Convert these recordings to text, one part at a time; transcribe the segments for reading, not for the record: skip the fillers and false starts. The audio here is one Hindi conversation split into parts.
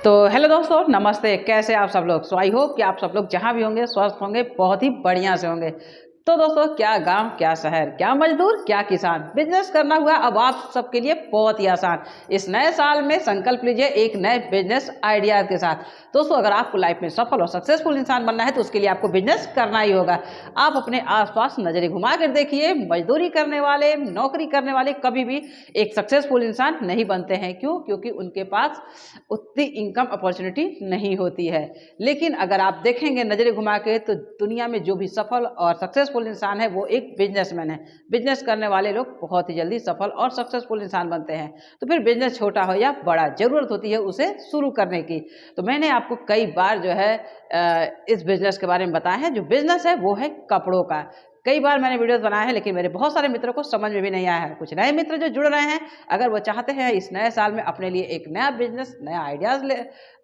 तो हेलो दोस्तों, नमस्ते। कैसे आप सब लोग? सो आई होप कि आप सब लोग जहाँ भी होंगे स्वस्थ होंगे, बहुत ही बढ़िया से होंगे। तो दोस्तों, क्या गांव, क्या शहर, क्या मजदूर, क्या किसान, बिजनेस करना हुआ अब आप सबके लिए बहुत ही आसान। इस नए साल में संकल्प लीजिए एक नए बिजनेस आइडिया के साथ। दोस्तों, अगर आपको लाइफ में सफल और सक्सेसफुल इंसान बनना है तो उसके लिए आपको बिजनेस करना ही होगा। आप अपने आसपास नजरें घुमा कर देखिए, मजदूरी करने वाले, नौकरी करने वाले कभी भी एक सक्सेसफुल इंसान नहीं बनते हैं। क्यों? क्योंकि उनके पास उतनी इनकम अपॉर्चुनिटी नहीं होती है। लेकिन अगर आप देखेंगे नजरें घुमा के, तो दुनिया में जो भी सफल और सक्सेसफुल इंसान है वो एक बिजनेसमैन है। बिजनेस करने वाले लोग बहुत ही जल्दी सफल और सक्सेसफुल इंसान बनते हैं। तो फिर बिजनेस छोटा हो या बड़ा, जरूरत होती है उसे शुरू करने की। तो मैंने आपको कई बार जो है इस बिजनेस के बारे में बताया है। जो बिजनेस है वो है कपड़ों का। कई बार मैंने वीडियोस बनाए हैं, लेकिन मेरे बहुत सारे मित्रों को समझ में भी नहीं आया है। कुछ नए मित्र जो जुड़ रहे हैं, अगर वो चाहते हैं इस नए साल में अपने लिए एक नया बिजनेस, नया आइडियाज ले,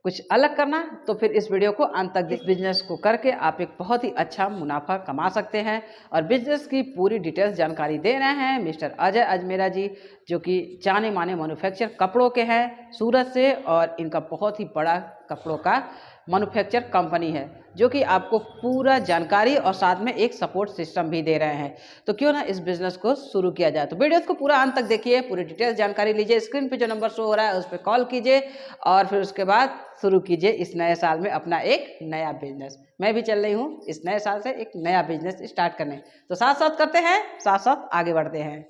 कुछ अलग करना, तो फिर इस वीडियो को अंत तक इस बिजनेस को करके आप एक बहुत ही अच्छा मुनाफा कमा सकते हैं। और बिजनेस की पूरी डिटेल्स जानकारी दे रहे हैं मिस्टर अजय अजमेरा जी, जो कि जाने माने मैन्युफैक्चर कपड़ों के हैं सूरत से। और इनका बहुत ही बड़ा कपड़ों का मैन्युफैक्चर कंपनी है, जो कि आपको पूरा जानकारी और साथ में एक सपोर्ट सिस्टम भी दे रहे हैं। तो क्यों ना इस बिजनेस को शुरू किया जाए। तो वीडियोस को पूरा अंत तक देखिए, पूरी डिटेल्स जानकारी लीजिए। स्क्रीन पे जो नंबर शो हो रहा है उस पर कॉल कीजिए और फिर उसके बाद शुरू कीजिए इस नए साल में अपना एक नया बिजनेस। मैं भी चल रही हूँ इस नए साल से एक नया बिजनेस स्टार्ट करने। तो साथ साथ करते हैं, साथ साथ आगे बढ़ते हैं।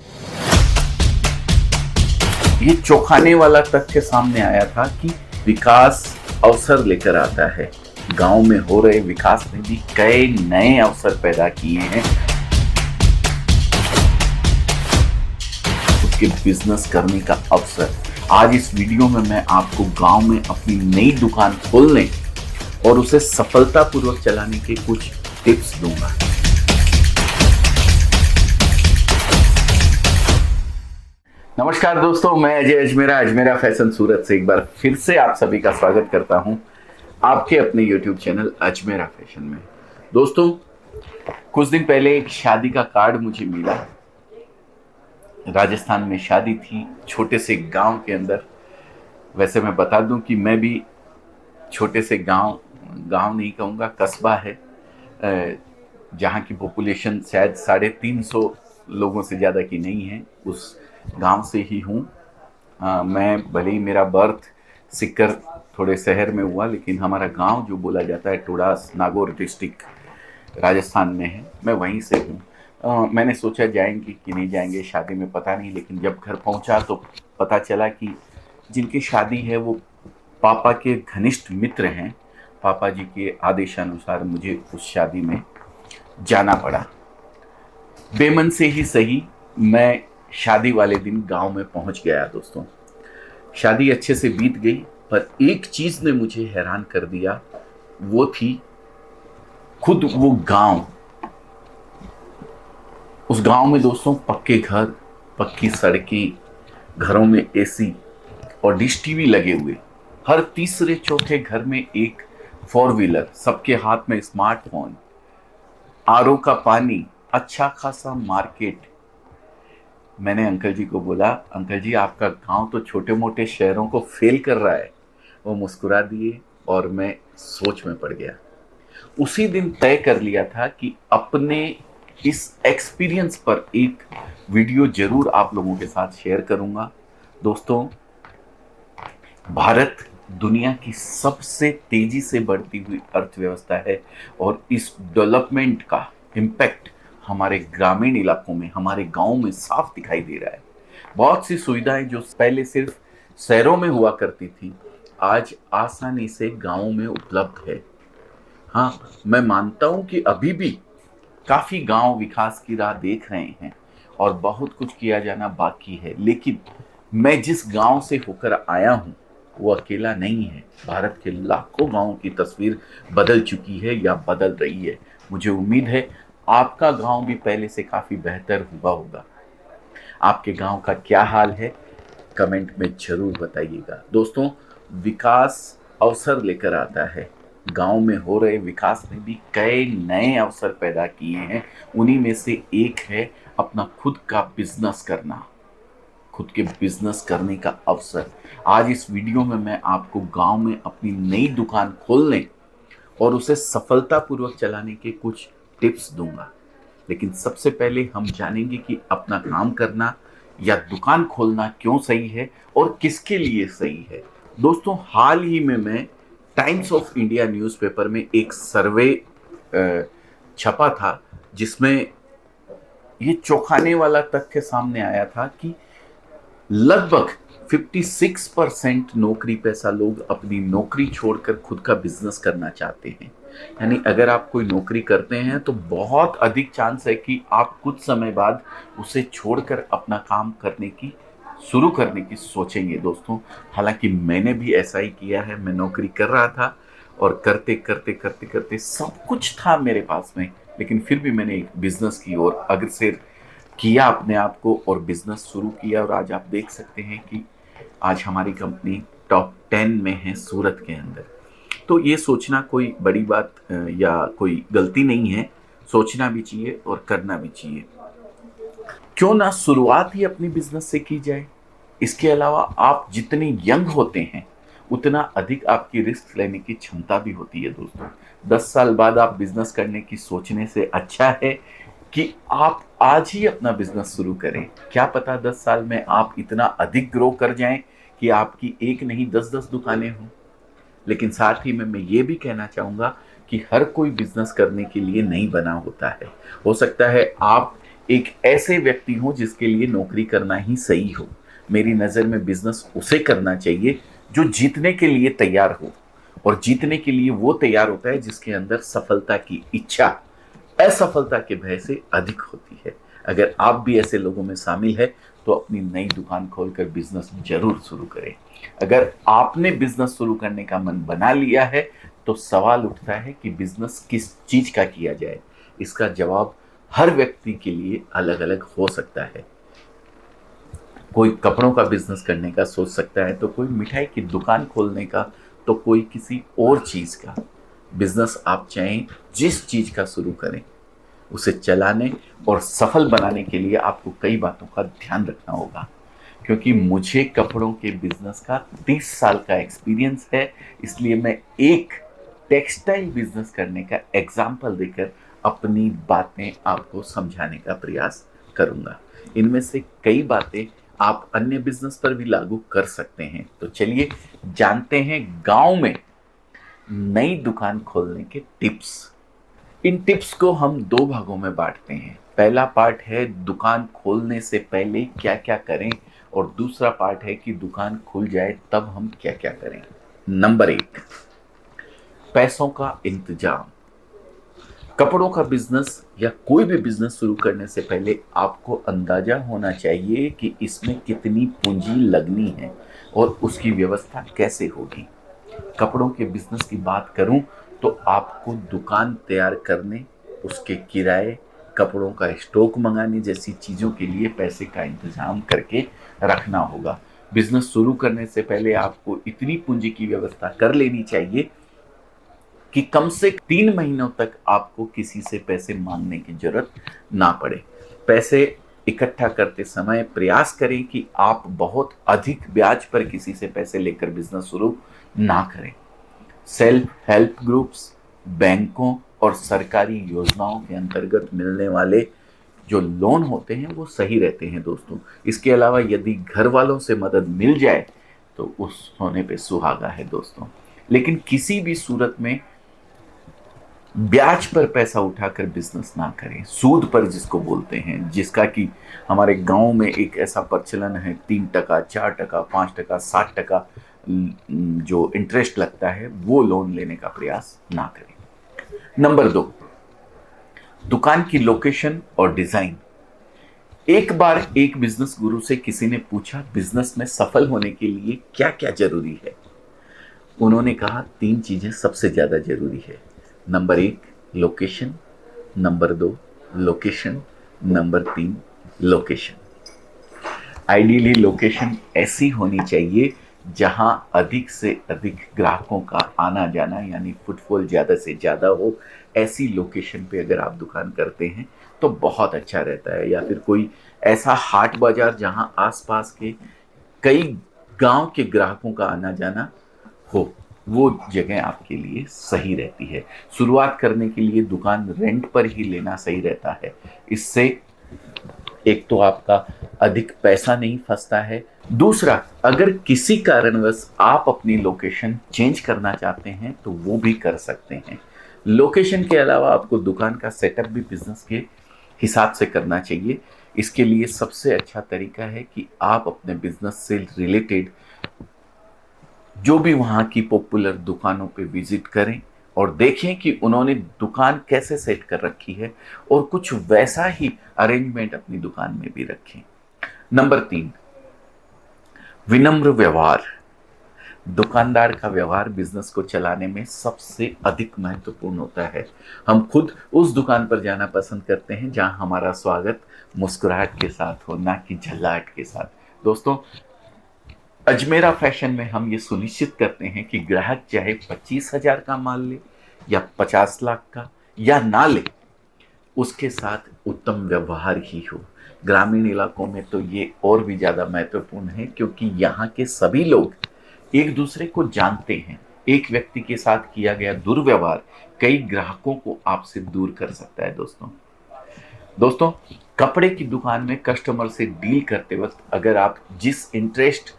ये चौंकाने वाला तथ्य सामने आया था कि विकास अवसर लेकर आता है। गांव में हो रहे विकास ने भी कई नए अवसर पैदा किए हैं। उसके बिजनेस करने का अवसर। आज इस वीडियो में मैं आपको गांव में अपनी नई दुकान खोलने और उसे सफलतापूर्वक चलाने के कुछ टिप्स दूंगा। नमस्कार दोस्तों, मैं अजय अजमेरा फैशन सूरत से एक बार फिर से आप सभी का स्वागत करता हूं आपके अपने YouTube चैनल अजमेरा फैशन में। दोस्तों, कुछ दिन पहले एक शादी का कार्ड मुझे मिला। राजस्थान में शादी थी, छोटे से गांव के अंदर। वैसे मैं बता दूं कि मैं भी छोटे से गांव नहीं कहूँगा, कस्बा है, जहाँ की पॉपुलेशन शायद 350 लोगों से ज़्यादा की नहीं है। उस गांव से ही हूँ। मैं भले ही मेरा बर्थ सिक्कर थोड़े शहर में हुआ, लेकिन हमारा गांव जो बोला जाता है टोडास, नागौर डिस्ट्रिक्ट राजस्थान में है। मैं वहीं से हूँ। मैंने सोचा जाएंगे कि नहीं जाएंगे शादी में, पता नहीं। लेकिन जब घर पहुंचा तो पता चला कि जिनकी शादी है वो पापा के घनिष्ठ मित्र हैं। पापा जी के आदेशानुसार मुझे उस शादी में जाना पड़ा। बेमन से ही सही, मैं शादी वाले दिन गांव में पहुंच गया। दोस्तों, शादी अच्छे से बीत गई, पर एक चीज ने मुझे हैरान कर दिया। वो थी खुद वो गांव। उस गांव में दोस्तों पक्के घर, पक्की सड़कें, घरों में एसी और डिश टीवी लगे हुए। हर तीसरे चौथे घर में एक 4 व्हीलर, सबके हाथ में स्मार्टफोन, आरओ का पानी, अच्छा खासा मार्केट। मैंने अंकल जी को बोला, अंकल जी आपका गांव तो छोटे मोटे शहरों को फेल कर रहा है। वो मुस्कुरा दिए और मैं सोच में पड़ गया। उसी दिन तय कर लिया था कि अपने इस एक्सपीरियंस पर एक वीडियो जरूर आप लोगों के साथ शेयर करूंगा। दोस्तों, भारत दुनिया की सबसे तेजी से बढ़ती हुई अर्थव्यवस्था है और इस डेवलपमेंट का इम्पैक्ट हमारे ग्रामीण इलाकों में, हमारे गांव में साफ दिखाई दे रहा है। बहुत सी सुविधाएं जो पहले सिर्फ शहरों में हुआ करती थी, आज आसानी से गांवों में उपलब्ध है। हाँ, मैं मानता हूं कि अभी भी काफी गांव विकास की राह देख रहे हैं और बहुत कुछ किया जाना बाकी है। लेकिन मैं जिस गांव से होकर आया हूं वो अकेला नहीं है। भारत के लाखों गांवों की तस्वीर बदल चुकी है या बदल रही है। मुझे उम्मीद है आपका गांव भी पहले से काफी बेहतर हुआ होगा। आपके गांव का क्या हाल है, कमेंट में जरूर बताइएगा। दोस्तों, विकास अवसर लेकर आता है। गांव में हो रहे विकास ने भी कई नए अवसर पैदा किए हैं। उन्हीं में से एक है अपना खुद का बिजनेस करना, खुद के बिजनेस करने का अवसर। आज इस वीडियो में मैं आपको गांव में अपनी नई दुकान खोलने और उसे सफलतापूर्वक चलाने के कुछ टिप्स दूंगा। लेकिन सबसे पहले हम जानेंगे कि अपना काम करना या दुकान खोलना क्यों सही है और किसके लिए सही है। दोस्तों, हाल ही में मैं टाइम्स ऑफ इंडिया न्यूज़पेपर में एक सर्वे छपा था, जिसमें ये चौंकाने वाला तथ्य सामने आया था कि लगभग 56% नौकरी पेशा लोग अपनी नौकरी छोड़कर खुद का बिजनेस करना चाहते हैं। यानी अगर आप कोई नौकरी करते हैं तो बहुत अधिक चांस है कि आप कुछ समय बाद उसे छोड़कर अपना काम शुरू करने की सोचेंगे। दोस्तों, हालांकि मैंने भी ऐसा ही किया है। मैं नौकरी कर रहा था और करते करते करते करते सब कुछ था मेरे पास में, लेकिन फिर भी मैंने एक बिजनेस की ओर अग्रसर किया अपने आप को और बिजनेस शुरू किया। और आज आप देख सकते हैं कि आज हमारी कंपनी टॉप 10 में है सूरत के अंदर। तो ये सोचना कोई बड़ी बात या कोई गलती नहीं है, सोचना भी चाहिए और करना भी चाहिए। क्यों ना शुरुआत ही अपनी बिजनेस से की जाए। इसके अलावा आप जितने यंग होते हैं उतना अधिक आपकी रिस्क लेने की क्षमता भी होती है। दोस्तों, 10 साल बाद आप बिजनेस करने की सोचने से अच्छा है कि आप आज ही अपना बिजनेस शुरू करें। क्या पता 10 साल में आप इतना अधिक ग्रो कर जाएं कि आपकी एक नहीं 10-10 दुकानें हों। लेकिन साथ ही में मैं ये भी कहना चाहूँगा कि हर कोई बिजनेस करने के लिए नहीं बना होता है। हो सकता है आप एक ऐसे व्यक्ति हो जिसके लिए नौकरी करना ही सही हो। मेरी नज़र में बिजनेस उसे करना चाहिए जो जीतने के लिए तैयार हो, और जीतने के लिए वो तैयार होता है जिसके अंदर सफलता की इच्छा असफलता के भय से अधिक होती है। अगर आप भी ऐसे लोगों में शामिल है तो अपनी नई दुकान खोलकर बिजनेस जरूर शुरू करें। अगर आपने बिजनेस शुरू करने का मन बना लिया है तो सवाल उठता है कि बिजनेस किस चीज का किया जाए। इसका जवाब हर व्यक्ति के लिए अलग अलग हो सकता है। कोई कपड़ों का बिजनेस करने का सोच सकता है, तो कोई मिठाई की दुकान खोलने का, तो कोई किसी और चीज का। बिजनेस आप चाहें जिस चीज का शुरू करें, उसे चलाने और सफल बनाने के लिए आपको कई बातों का ध्यान रखना होगा। क्योंकि मुझे कपड़ों के बिजनेस का 30 साल का एक्सपीरियंस है, इसलिए मैं एक टेक्सटाइल बिजनेस करने का एग्जाम्पल देकर अपनी बातें आपको समझाने का प्रयास करूंगा। इनमें से कई बातें आप अन्य बिजनेस पर भी लागू कर सकते हैं। तो चलिए जानते हैं गांव में नई दुकान खोलने के टिप्स। इन टिप्स को हम 2 भागों में बांटते हैं। पहला पार्ट है दुकान खोलने से पहले क्या क्या करें, और दूसरा पार्ट है कि दुकान खुल जाए तब हम क्या क्या करें। नंबर 1, पैसों का इंतजाम। कपड़ों का बिजनेस या कोई भी बिजनेस शुरू करने से पहले आपको अंदाजा होना चाहिए कि इसमें कितनी पूंजी लगनी है और उसकी व्यवस्था कैसे होगी। कपड़ों के बिजनेस की बात करूं तो आपको दुकान तैयार करने, उसके किराए, कपड़ों का स्टॉक मंगाने जैसी चीज़ों के लिए पैसे का इंतजाम करके रखना होगा। बिजनेस शुरू करने से पहले आपको इतनी पूंजी की व्यवस्था कर लेनी चाहिए कि कम से 3 महीनों तक आपको किसी से पैसे मांगने की जरूरत ना पड़े। पैसे इकट्ठा करते समय प्रयास करें कि आप बहुत अधिक ब्याज पर किसी से पैसे लेकर बिजनेस शुरू ना करें। सेल्फ हेल्प ग्रुप्स, बैंकों और सरकारी योजनाओं के अंतर्गत मिलने वाले जो लोन होते हैं वो सही रहते हैं। दोस्तों, इसके अलावा यदि घर वालों से मदद मिल जाए तो उस सोने पे सुहागा है। दोस्तों, लेकिन किसी भी सूरत में ब्याज पर पैसा उठाकर बिजनेस ना करें। सूद पर जिसको बोलते हैं, जिसका कि हमारे गांव में एक ऐसा प्रचलन है, 3%, 4%, 5%, 60% जो इंटरेस्ट लगता है, वो लोन लेने का प्रयास ना करें। नंबर 2, दुकान की लोकेशन और डिजाइन। एक बार एक बिजनेस गुरु से किसी ने पूछा, बिजनेस में सफल होने के लिए क्या क्या जरूरी है। उन्होंने कहा 3 चीजें सबसे ज्यादा जरूरी है। Number 1 location, number 2 location, number 3 location. Ideally location ऐसी होनी चाहिए जहां अधिक से अधिक ग्राहकों का आना जाना, यानी फुटफॉल ज़्यादा से ज़्यादा हो। ऐसी लोकेशन पे अगर आप दुकान करते हैं तो बहुत अच्छा रहता है। या फिर कोई ऐसा हाट बाजार जहां आसपास के कई गांव के ग्राहकों का आना जाना हो, वो जगह आपके लिए सही रहती है। शुरुआत करने के लिए दुकान रेंट पर ही लेना सही रहता है। इससे एक तो आपका अधिक पैसा नहीं फंसता है, दूसरा अगर किसी कारणवश आप अपनी लोकेशन चेंज करना चाहते हैं तो वो भी कर सकते हैं। लोकेशन के अलावा आपको दुकान का सेटअप भी बिजनेस के हिसाब से करना चाहिए। इसके लिए सबसे अच्छा तरीका है कि आप अपने बिजनेस से रिलेटेड जो भी वहाँ की पॉपुलर दुकानों पे विजिट करें और देखें कि उन्होंने दुकान कैसे सेट कर रखी है और कुछ वैसा ही अरेंजमेंट अपनी दुकान में भी रखें। नंबर 3, विनम्र व्यवहार। दुकानदार का व्यवहार बिजनेस को चलाने में सबसे अधिक महत्वपूर्ण होता है। हम खुद उस दुकान पर जाना पसंद करते हैं जहां हमारा स्वागत मुस्कुराहट के साथ हो, ना कि झल्लाहट के साथ। दोस्तों, अजमेरा फैशन में हम ये सुनिश्चित करते हैं कि ग्राहक चाहे 25,000 का माल ले या 50 लाख का या ना ले, उसके साथ उत्तम व्यवहार ही हो। ग्रामीण इलाकों में तो ये और भी ज़्यादा महत्वपूर्ण है, क्योंकि यहाँ के सभी लोग एक दूसरे को जानते हैं। एक व्यक्ति के साथ किया गया दुर्व्यवहार कई ग्राहकों को आपसे दूर कर सकता है। दोस्तों, कपड़े की दुकान में कस्टमर से डील करते वक्त अगर आप जिस इंटरेस्ट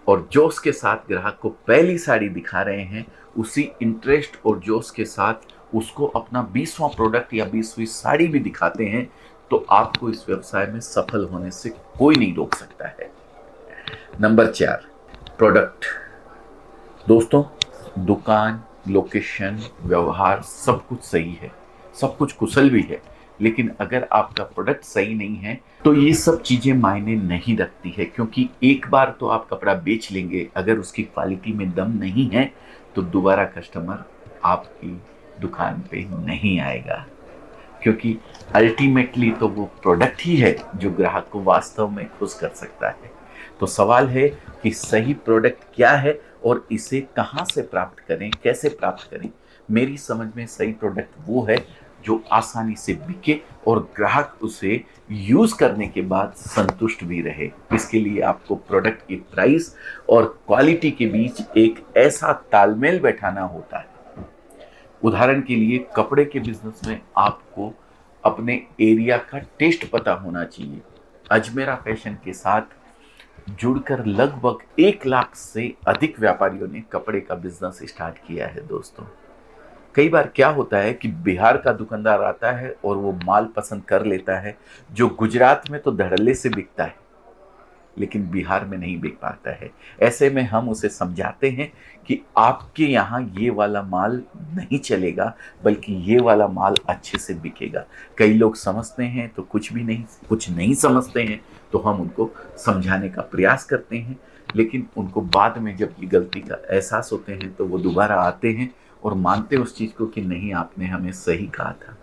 और जोश के साथ ग्राहक को पहली साड़ी दिखा रहे हैं, उसी इंटरेस्ट और जोश के साथ उसको अपना 20वां प्रोडक्ट या 20वीं साड़ी भी दिखाते हैं, तो आपको इस व्यवसाय में सफल होने से कोई नहीं रोक सकता है। Number 4, product. दोस्तों, दुकान, लोकेशन, व्यवहार सब कुछ सही है, सब कुछ कुशल भी है, लेकिन अगर आपका प्रोडक्ट सही नहीं है तो ये सब चीज़ें मायने नहीं रखती है। क्योंकि एक बार तो आप कपड़ा बेच लेंगे, अगर उसकी क्वालिटी में दम नहीं है तो दोबारा कस्टमर आपकी दुकान पे नहीं आएगा। क्योंकि अल्टीमेटली तो वो प्रोडक्ट ही है जो ग्राहक को वास्तव में खुश कर सकता है। तो सवाल है कि सही प्रोडक्ट क्या है और इसे कहाँ से प्राप्त करें, कैसे प्राप्त करें। मेरी समझ में सही प्रोडक्ट वो है जो आसानी से बिके और ग्राहक उसे यूज करने के बाद संतुष्ट भी रहे। इसके लिए आपको प्रोडक्ट की प्राइस और क्वालिटी के बीच एक ऐसा तालमेल बैठाना होता है। उदाहरण के लिए, कपड़े के बिजनेस में आपको अपने एरिया का टेस्ट पता होना चाहिए। अजमेरा फैशन के साथ जुड़कर लगभग 1 लाख से अधिक व्यापारियों ने कपड़े का बिजनेस स्टार्ट किया है। दोस्तों, कई बार क्या होता है कि बिहार का दुकानदार आता है और वो माल पसंद कर लेता है जो गुजरात में तो धड़ल्ले से बिकता है, लेकिन बिहार में नहीं बिक पाता है। ऐसे में हम उसे समझाते हैं कि आपके यहाँ ये वाला माल नहीं चलेगा, बल्कि ये वाला माल अच्छे से बिकेगा। कई लोग समझते हैं तो कुछ नहीं समझते हैं, तो हम उनको समझाने का प्रयास करते हैं, लेकिन उनको बाद में जब ये गलती का एहसास होते हैं तो वो दोबारा आते हैं और मानते उस चीज़ को कि नहीं, आपने हमें सही कहा था।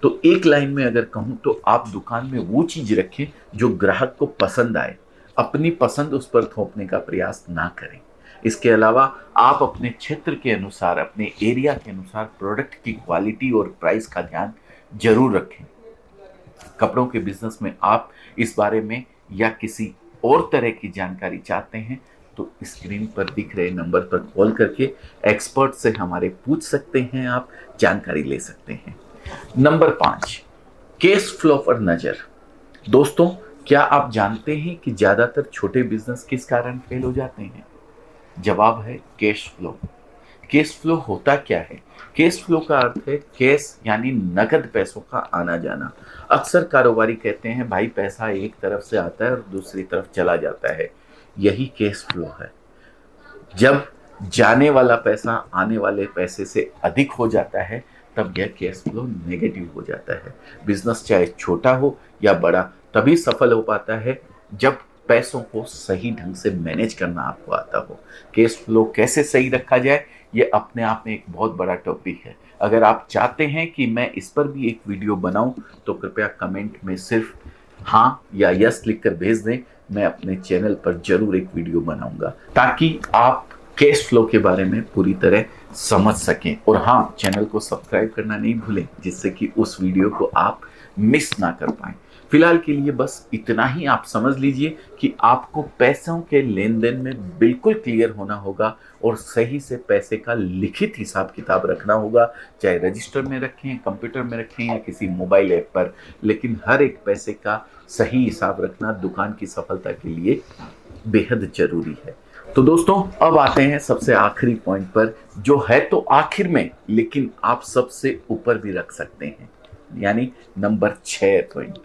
तो एक लाइन में अगर कहूँ तो आप दुकान में वो चीज़ रखें जो ग्राहक को पसंद आए। अपनी पसंद उस पर थोपने का प्रयास ना करें। इसके अलावा आप अपने क्षेत्र के अनुसार, अपने एरिया के अनुसार प्रोडक्ट की क्वालिटी और प्राइस का ध्यान जरूर रखें। कपड़ों के बिजनेस में आप इस बारे में या किसी और तरह की जानकारी चाहते हैं तो स्क्रीन पर दिख रहे नंबर पर कॉल करके एक्सपर्ट से हमारे पूछ सकते हैं, आप जानकारी ले सकते हैं। नंबर 5, कैश फ्लो पर नजर। दोस्तों, क्या आप जानते हैं कि ज्यादातर छोटे बिजनेस किस कारण फेल हो जाते हैं? जवाब है कैश फ्लो। कैश फ्लो होता क्या है? कैश फ्लो का अर्थ है कैश यानी नकद पैसों का आना जाना। अक्सर कारोबारी कहते हैं भाई पैसा एक तरफ से आता है और दूसरी तरफ चला जाता है, यही कैश फ्लो है। जब जाने वाला पैसा आने वाले पैसे से अधिक हो जाता है तब यह कैश फ्लो नेगेटिव हो जाता है। बिजनेस चाहे छोटा हो या बड़ा तभी सफल हो पाता है जब पैसों को सही ढंग से मैनेज करना आपको आता हो। कैश फ्लो कैसे सही रखा जाए, ये अपने आप में एक बहुत बड़ा टॉपिक है। अगर आप चाहते हैं कि मैं इस पर भी एक वीडियो बनाऊं तो कृपया कमेंट में सिर्फ हाँ या यस लिखकर भेज दें। मैं अपने चैनल पर जरूर एक वीडियो बनाऊंगा ताकि आप कैश फ्लो के बारे में पूरी तरह समझ सकें। और हाँ, चैनल को सब्सक्राइब करना नहीं भूलें जिससे कि उस वीडियो को आप मिस ना कर पाएं। फिलहाल के लिए बस इतना ही आप समझ लीजिए कि आपको पैसों के लेन देन में बिल्कुल क्लियर होना होगा और सही से पैसे का लिखित हिसाब किताब रखना होगा, चाहे रजिस्टर में रखें, कंप्यूटर में रखें या किसी मोबाइल ऐप पर, लेकिन हर एक पैसे का सही हिसाब रखना दुकान की सफलता के लिए बेहद जरूरी है। तो दोस्तों अब आते हैं सबसे आखिरी पॉइंट पर, जो है तो आखिर में लेकिन आप सबसे ऊपर भी रख सकते हैं, यानी नंबर 6 पॉइंट,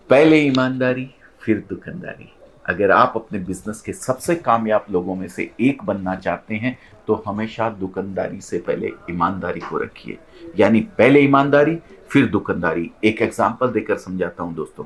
पहले ईमानदारी फिर दुकानदारी। अगर आप अपने बिजनेस के सबसे कामयाब लोगों में से एक बनना चाहते हैं तो हमेशा दुकानदारी से पहले ईमानदारी को रखिए, यानी पहले ईमानदारी फिर दुकानदारी। एक एग्जांपल देकर समझाता हूं दोस्तों।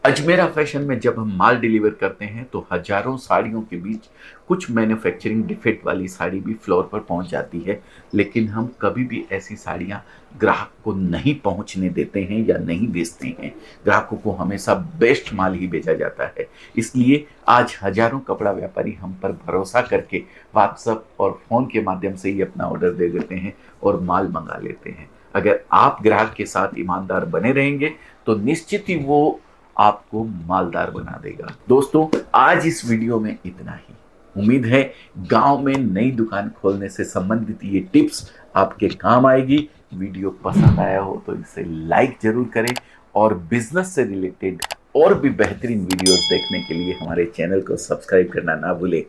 अजमेरा फैशन में जब हम माल डिलीवर करते हैं तो हजारों साड़ियों के बीच कुछ मैन्युफैक्चरिंग डिफेक्ट वाली साड़ी भी फ्लोर पर पहुंच जाती है, लेकिन हम कभी भी ऐसी साड़ियां ग्राहक को नहीं पहुंचने देते हैं या नहीं बेचते हैं। ग्राहकों को हमेशा बेस्ट माल ही भेजा जाता है। इसलिए आज हजारों कपड़ा व्यापारी हम पर भरोसा करके व्हाट्सएप और फोन के माध्यम से ही अपना ऑर्डर दे देते हैं और माल मंगा लेते हैं। अगर आप ग्राहक के साथ ईमानदार बने रहेंगे तो निश्चित ही वो आपको मालदार बना देगा। दोस्तों आज इस वीडियो में इतना ही। उम्मीद है गांव में नई दुकान खोलने से संबंधित ये टिप्स आपके काम आएगी। वीडियो पसंद आया हो तो इसे लाइक जरूर करें और बिजनेस से रिलेटेड और भी बेहतरीन वीडियोस देखने के लिए हमारे चैनल को सब्सक्राइब करना ना भूलें।